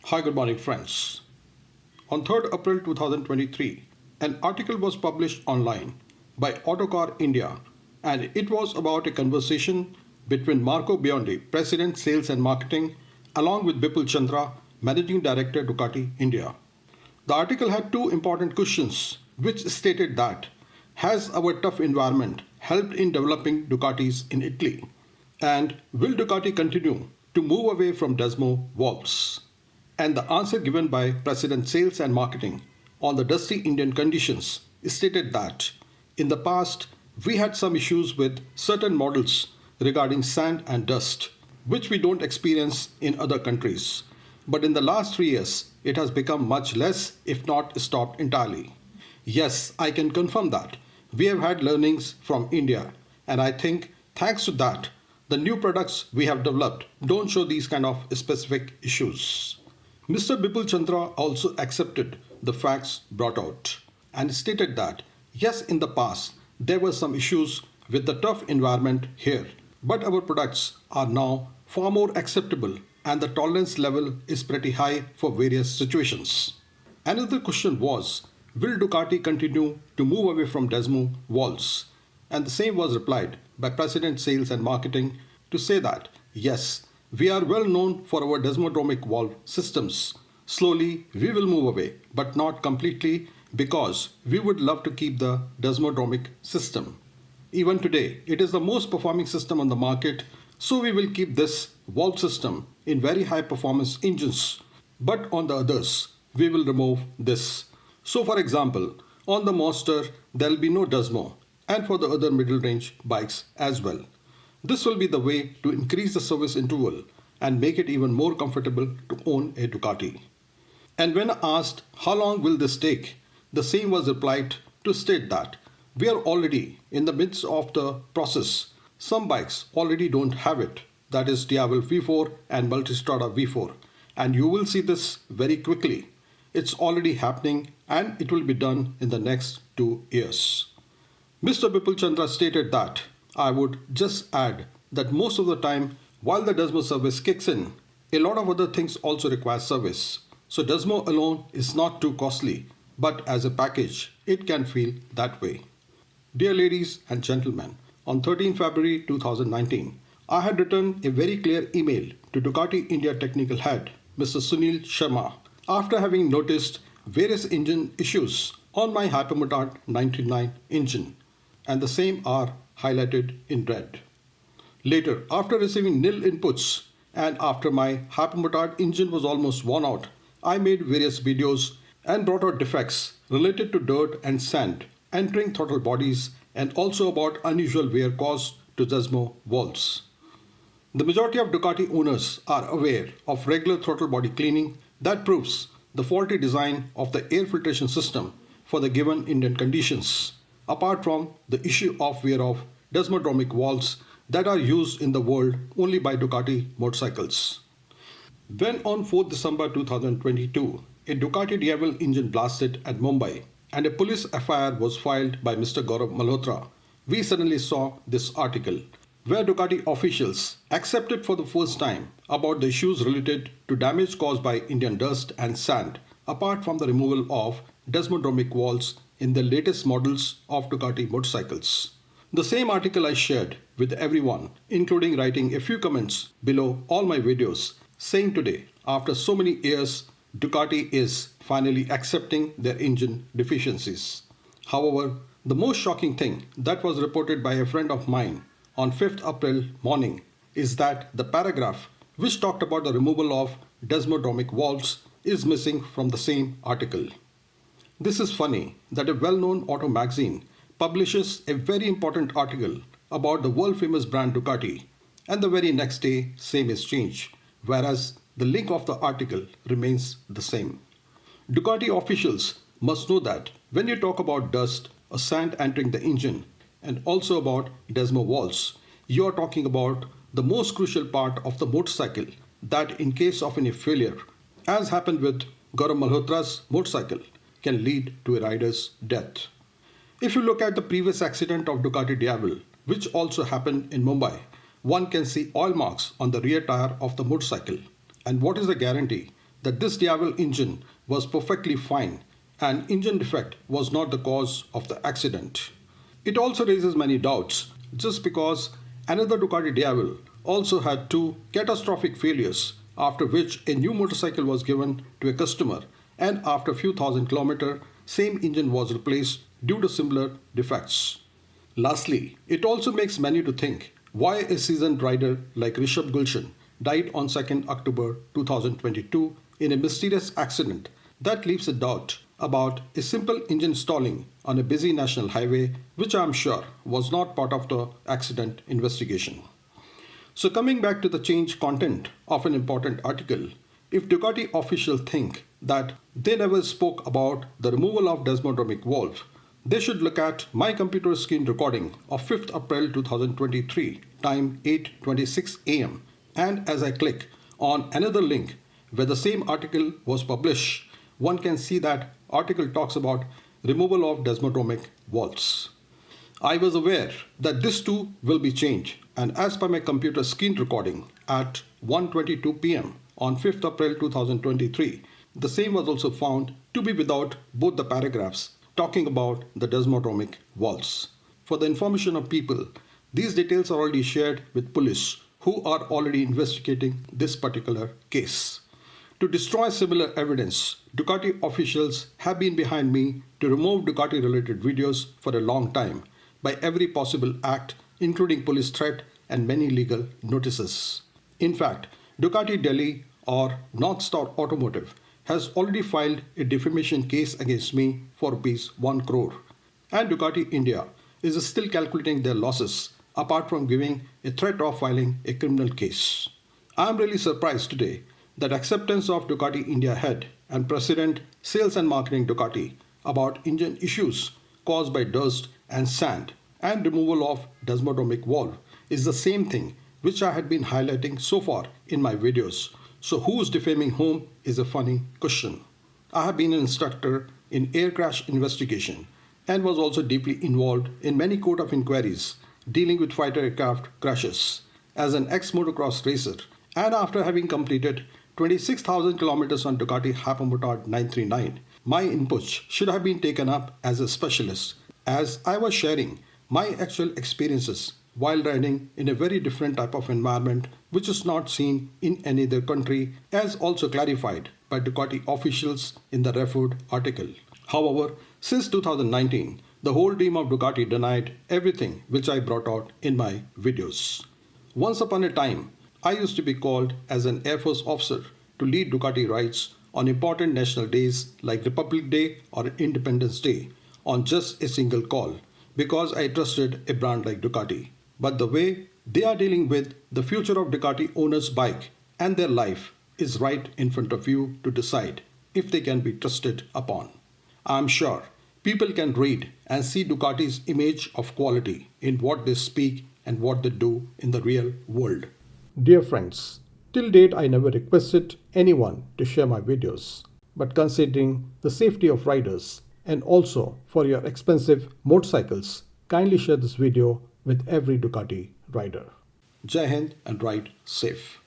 Hi, good morning, friends. On 3rd April 2023, an article was published online by Autocar India, and it was about a conversation between Marco Biondi, President Sales and Marketing, along with Bipul Chandra, Managing Director Ducati India. The article had two important questions, which stated that has our tough environment helped in developing Ducatis in Italy? And will Ducati continue to move away from Desmo valves? And the answer given by President Sales and Marketing on the dusty Indian conditions stated that in the past we had some issues with certain models regarding sand and dust, which we don't experience in other countries. But in the last 3 years, it has become much less, if not stopped entirely. Yes, I can confirm that. We have had learnings from India, and I think thanks to that, the new products we have developed don't show these kind of specific issues. Mr. Bipul Chandra also accepted the facts brought out and stated that yes, in the past there were some issues with the tough environment here, but our products are now far more acceptable and the tolerance level is pretty high for various situations. Another question was, will Ducati continue to move away from Desmo valves? And the same was replied by President Sales and Marketing to say that yes, we are well known for our desmodromic valve systems. Slowly we will move away, but not completely because we would love to keep the desmodromic system. Even today, it is the most performing system on the market, so we will keep this valve system in very high performance engines. But on the others, we will remove this. So for example, on the Monster, there will be no Desmo, and for the other middle range bikes as well. This will be the way to increase the service interval and make it even more comfortable to own a Ducati. And when asked how long will this take, the same was replied to state that we are already in the midst of the process. Some bikes already don't have it, that is Diavel V4 and Multistrada V4, and you will see this very quickly. It's already happening and it will be done in the next 2 years. Mr. Bipul Chandra stated that I would just add that most of the time, while the Desmo service kicks in, a lot of other things also require service. So Desmo alone is not too costly, but as a package, it can feel that way. Dear ladies and gentlemen, on 13 February 2019, I had written a very clear email to Ducati India Technical Head, Mr. Sunil Sharma, after having noticed various engine issues on my Hypermotard 99 engine, and the same are highlighted in red. Later, after receiving nil inputs and after my Hypermotard engine was almost worn out, I made various videos and brought out defects related to dirt and sand entering throttle bodies and also about unusual wear caused to Desmo valves. The majority of Ducati owners are aware of regular throttle body cleaning that proves the faulty design of the air filtration system for the given Indian conditions, apart from the issue of wear of desmodromic valves that are used in the world only by Ducati motorcycles. When on 4th December 2022, a Ducati Diavel engine blasted at Mumbai and a police FIR was filed by Mr. Gaurav Malhotra, we suddenly saw this article where Ducati officials accepted for the first time about the issues related to damage caused by Indian dust and sand, apart from the removal of desmodromic valves in the latest models of Ducati motorcycles. The same article I shared with everyone, including writing a few comments below all my videos, saying today, after so many years, Ducati is finally accepting their engine deficiencies. However, the most shocking thing that was reported by a friend of mine on 5th April morning is that the paragraph which talked about the removal of desmodromic valves is missing from the same article. This is funny that a well-known auto magazine publishes a very important article about the world-famous brand Ducati, and the very next day same is changed, whereas the link of the article remains the same. Ducati officials must know that when you talk about dust or sand entering the engine and also about Desmo valves, you are talking about the most crucial part of the motorcycle that in case of any failure, as happened with Gaurav Malhotra's motorcycle, can lead to a rider's death. If you look at the previous accident of Ducati Diavel, which also happened in Mumbai, one can see oil marks on the rear tire of the motorcycle. And what is the guarantee that this Diavel engine was perfectly fine and engine defect was not the cause of the accident. It also raises many doubts just because another Ducati Diavel also had two catastrophic failures, after which a new motorcycle was given to a customer, and after a few thousand kilometers, same engine was replaced due to similar defects. Lastly, it also makes many to think why a seasoned rider like Rishabh Gulshan died on 2nd October 2022 in a mysterious accident that leaves a doubt about a simple engine stalling on a busy national highway, which I am sure was not part of the accident investigation. So coming back to the change content of an important article, if Ducati officials think that they never spoke about the removal of desmodromic valve, they should look at my computer screen recording of 5th April 2023, time 8:26 am, and as I click on another link where the same article was published, one can see that article talks about removal of desmodromic valves. I was aware that this too will be changed, and as per my computer screen recording at 1:22 pm on 5th April 2023, the same was also found to be without both the paragraphs talking about the desmodromic valves. For the information of people, these details are already shared with police who are already investigating this particular case. To destroy similar evidence, Ducati officials have been behind me to remove Ducati related videos for a long time by every possible act, including police threat and many legal notices. In fact, Ducati Delhi or North Star Automotive has already filed a defamation case against me for ₹1 crore. And Ducati India is still calculating their losses apart from giving a threat of filing a criminal case. I am really surprised today that acceptance of Ducati India head and president sales and marketing Ducati about engine issues caused by dust and sand and removal of desmodromic valve is the same thing which I had been highlighting so far in my videos. So who's defaming whom is a funny question. I have been an instructor in air crash investigation and was also deeply involved in many court of inquiries dealing with fighter aircraft crashes. As an ex-motocross racer and after having completed 26,000 kilometers on Ducati Hypermotard 939, my inputs should have been taken up as a specialist as I was sharing my actual experiences while riding in a very different type of environment which is not seen in any other country, as also clarified by Ducati officials in the referred article. However, since 2019, the whole team of Ducati denied everything which I brought out in my videos. Once upon a time, I used to be called as an Air Force officer to lead Ducati rides on important national days like Republic Day or Independence Day on just a single call because I trusted a brand like Ducati. But the way they are dealing with the future of Ducati owners' bike and their life is right in front of you to decide if they can be trusted upon. I am sure people can read and see Ducati's image of quality in what they speak and what they do in the real world. Dear friends, till date I never requested anyone to share my videos, but considering the safety of riders and also for your expensive motorcycles, kindly share this video with every Ducati rider. Jai Hind and ride safe.